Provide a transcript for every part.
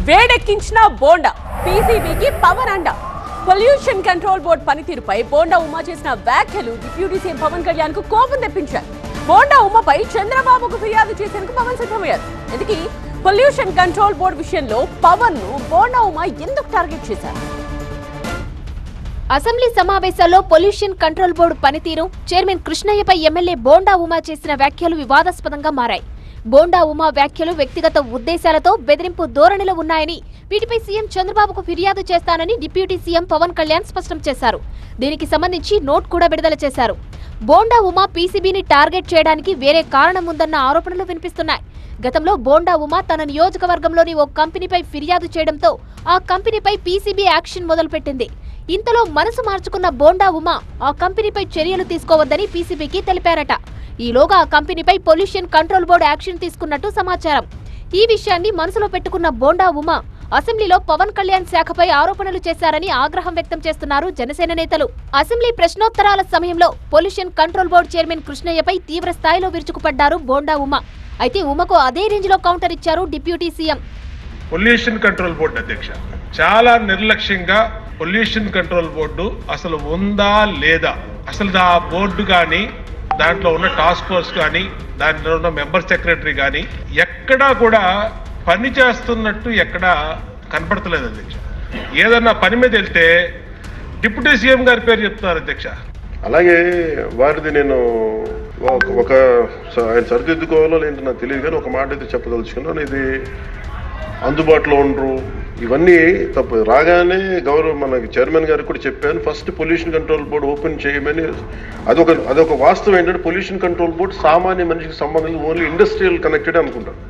వేడెక్కించిన bonda పీసీబీకి power అండ. Pollution control board పనితీరుపై బోండా ఉమా చేసిన వ్యాఖ్యలు డిప్యూటీ సీఎం పవన్ కళ్యాణ్ కు కోపం తెప్పించారు. బోండా ఉమాపై చంద్రబాబుకు ఫిర్యాదు చేసేందుకు పవన్ సిద్ధమయ్యారు. ఇందుకీ పొల్యూషన్ కంట్రోల్ బోర్డు విషయంలో పవన్ ను బోండా ఉమా ఎందుకు టార్గెట్ చేశారు? అసెంబ్లీ సమావేశాల్లో పొల్యూషన్ కంట్రోల్ బోర్డు పనితీరు, చైర్మన్ కృష్ణయ్యపై ఎమ్మెల్యే బోండా ఉమా చేసిన వ్యాఖ్యలు వివాదాస్పదంగా మారాయి. బోండా ఉమా వ్యాఖ్యలు వ్యక్తిగత ఉద్దేశాలతో బెదిరింపు ధోరణిలో ఉన్నాయని, వీటిపై సీఎం చంద్రబాబుకు ఫిర్యాదు చేస్తానని డిప్యూటీ సీఎం పవన్ కళ్యాణ్ స్పష్టం చేశారు. దీనికి సంబంధించి నోట్ కూడా విడుదల చేశారు. బోండా ఉమా పీసీబీని టార్గెట్ చేయడానికి వేరే కారణం ఉందన్న ఆరోపణలు వినిపిస్తున్నాయి. గతంలో బోండా ఉమా తన నియోజకవర్గంలోని ఓ కంపెనీపై ఫిర్యాదు చేయడంతో ఆ కంపెనీపై పీసీబీ యాక్షన్ మొదలుపెట్టింది. ఇంతలో మనసు మార్చుకున్న బోండా ఉమా ఆ కంపెనీపై చర్యలు తీసుకోవద్దని పీసీబీకి తెలిపారట. ఈలోగా ఆ కంపెనీపై పొల్యూషన్ కంట్రోల్ బోర్డు యాక్షన్ తీసుకున్నట్టు సమాచారం. ఈ విషయాన్ని మనసులో పెట్టుకున్న బోండా ఉమా అసెంబ్లీలో పవన్ కళ్యాణ్ శాఖపై ఆరోపణలు చేశారని ఆగ్రహం వ్యక్తం చేస్తున్నారు జనసేన నేతలు. అసెంబ్లీ ప్రశ్నోత్తరాల సమయంలో పొల్యూషన్ కంట్రోల్ బోర్డు చైర్మన్ కృష్ణయ్యపై తీవ్ర స్థాయిలో విరుచుకుపడ్డారు బోండా ఉమా. అయితే ఉమకు అదే రేంజ్ లో కౌంటర్ ఇచ్చారు deputy CM. Pollution control board అధ్యక్ష చాలా నిర్లక్ష్యంగా పొల్యూషన్ కంట్రోల్ బోర్డు అసలు ఉందా లేదా, అసలు ఆ బోర్డు కానీ దాంట్లో ఉన్న టాస్క్ ఫోర్స్ కానీ దాంట్లో ఉన్న మెంబర్ సెక్రటరీ కానీ ఎక్కడా కూడా పని చేస్తున్నట్టు ఎక్కడా కనపడతలేదు అధ్యక్ష. ఏదన్నా పని మీద వెళ్తే డిప్యూటీ సీఎం గారి పేరు చెప్తున్నారు అధ్యక్ష. అలాగే వారిది నేను ఒక ఆయన సరిదిద్దుకోవాలో లేదంటే నాకు తెలియదు, కానీ ఒక మాట అయితే చెప్పదలుచుకున్నాను. ఇది అందుబాటులో ఉండరు, ఇవన్నీ తప్పు. రాగానే మనకి చైర్మన్ గారికి కూడా చెప్పాను, first pollution control board open చేయమని. అదొక వాస్తవం ఏంటంటే పొల్యూషన్ కంట్రోల్ బోర్డు సామాన్య మనిషికి సంబంధించి ఓన్లీ ఇండస్ట్రియల్ కనెక్టెడ్ అనుకుంటాను.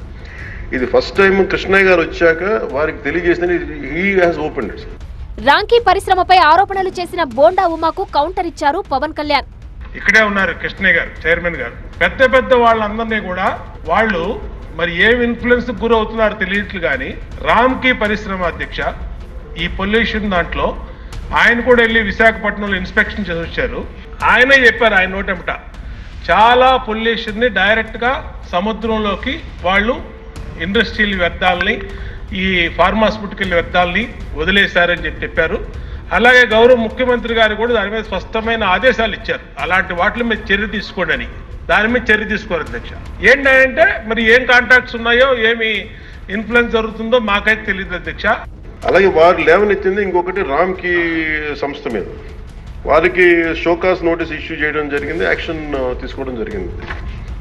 ఇది ఫస్ట్ టైం కృష్ణయ్య గారు వచ్చాక వారికి తెలియజేసిన he has opened it. Ramky పరిశ్రమపై ఆరోపణలు చేసిన బోండా ఉమాకు కౌంటర్ ఇచ్చారు పవన్ కళ్యాణ్. ఇక్కడే ఉన్నారు కృష్ణయ్య గారు, చైర్మన్ గారు. పెద్ద పెద్ద వాళ్ళందరినీ కూడా వాళ్ళు మరి ఏం ఇన్ఫ్లుయెన్స్ గురవుతున్నారో తెలియట్లు కానీ రామ్కీ పరిశ్రమ అధ్యక్ష ఈ పొల్యూషన్ దాంట్లో ఆయన కూడా వెళ్ళి విశాఖపట్నంలో ఇన్స్పెక్షన్ చేసి వచ్చారు. ఆయనే చెప్పారు ఆయన నోటెంట చాలా పొల్యూషన్ని డైరెక్ట్గా సముద్రంలోకి వాళ్ళు ఇండస్ట్రియల్ వ్యర్థాలని, ఈ ఫార్మాస్యూటికల్ వ్యర్థాలని వదిలేశారని చెప్పారు. అలాగే గౌరవ ముఖ్యమంత్రి గారు కూడా దాని మీద స్పష్టమైన ఆదేశాలు ఇచ్చారు, అలాంటి వాటి మీద చర్య తీసుకోండి అని. దాని మీద చర్య తీసుకోరు అధ్యక్ష. ఏంటంటే మరి ఏం కాంటాక్ట్స్ ఉన్నాయో, ఏమి ఇన్ఫ్లుయెన్స్ జరుగుతుందో మాకైతే తెలియదు అధ్యక్ష. అలాగే వారు లేవనెత్తింది ఇంకొకటి రామ్కీ సంస్థ మీద. వారికి షోకాస్ నోటీస్ ఇష్యూ చేయడం జరిగింది, యాక్షన్ తీసుకోవడం జరిగింది.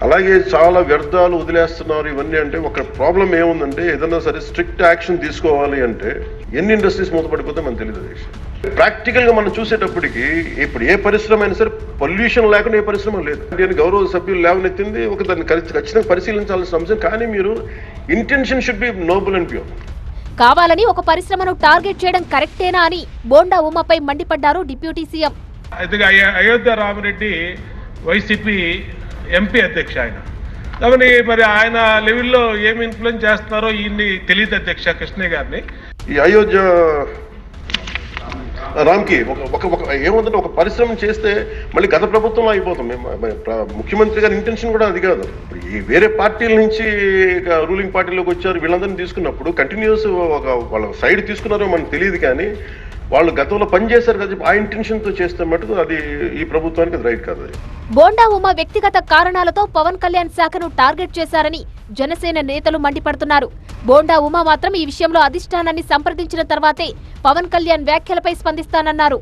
అలాగే చాలా వ్యర్థాలు వదిలేస్తున్నారు ఇవన్నీ. అంటే ఒక ప్రాబ్లం ఏముందంటే ఏదైనా సరే స్ట్రిక్ట్ యాక్షన్ తీసుకోవాలి అంటే ఎన్ని ఇండస్ట్రీస్ మూతపడిపోతే మనకు తెలియదు అధ్యక్ష. ప్రాక్టికల్ గా మనం చూసేటప్పటికి ఇప్పుడు ఏ పరిశ్రమ అయినా సరే పొల్యూషన్ లేకుండా ఏ పరిశ్రమ లేదు. నేను గౌరవ సభ్యులు లేవనెత్తింది ఒక దాన్ని ఖచ్చితంగా పరిశీలించాల్సిన అంశం. కానీ మీరు intention should be Nobel and pure. కావాలని ఒక పరిశ్రమను టార్గెట్ చేయడం కరెక్టేనా అని బోండా ఉమాపై మండిపడ్డారు deputy CM. Ayodhya Ramireddy YCP MP అధ్యక్ష. ఆయన కాబట్టి మరి ఆయన లెవెల్లో ఏమి ఇన్ఫ్లుయెన్స్ చేస్తున్నారో ఈయన్ని తెలియదు అధ్యక్ష కృష్ణయ్య గారిని. ఈ అయోధ్య రామ్కి ఏముందంటే ఒక పరిశ్రమ చేస్తే మళ్ళీ గత ప్రభుత్వంలో అయిపోతుంది. ముఖ్యమంత్రి గారి ఇంటెన్షన్ కూడా అది కాదు. ఈ వేరే పార్టీల నుంచి రూలింగ్ పార్టీలోకి వచ్చారు, వీళ్ళందరినీ తీసుకున్నప్పుడు కంటిన్యూస్ వాళ్ళ సైడ్ తీసుకున్నారో మనకు తెలియదు, కానీ వాళ్ళు గతంలో పనిచేశారు కదా, ఆ ఇంటెన్షన్ తో చేస్తే మటుకు అది ఈ ప్రభుత్వానికి అది రైట్ కాదు. బోండా ఉమా వ్యక్తిగత కారణాలతో పవన్ కళ్యాణ్ శాఖను టార్గెట్ చేశారని జనసేన నేతలు మండిపడుతున్నారు. బోండా ఉమా మాత్రం ఈ విషయంలో అధిష్టానాన్ని సంప్రదించిన తర్వాతే పవన్ కళ్యాణ్ వ్యాఖ్యలపై స్పందిస్తానన్నారు.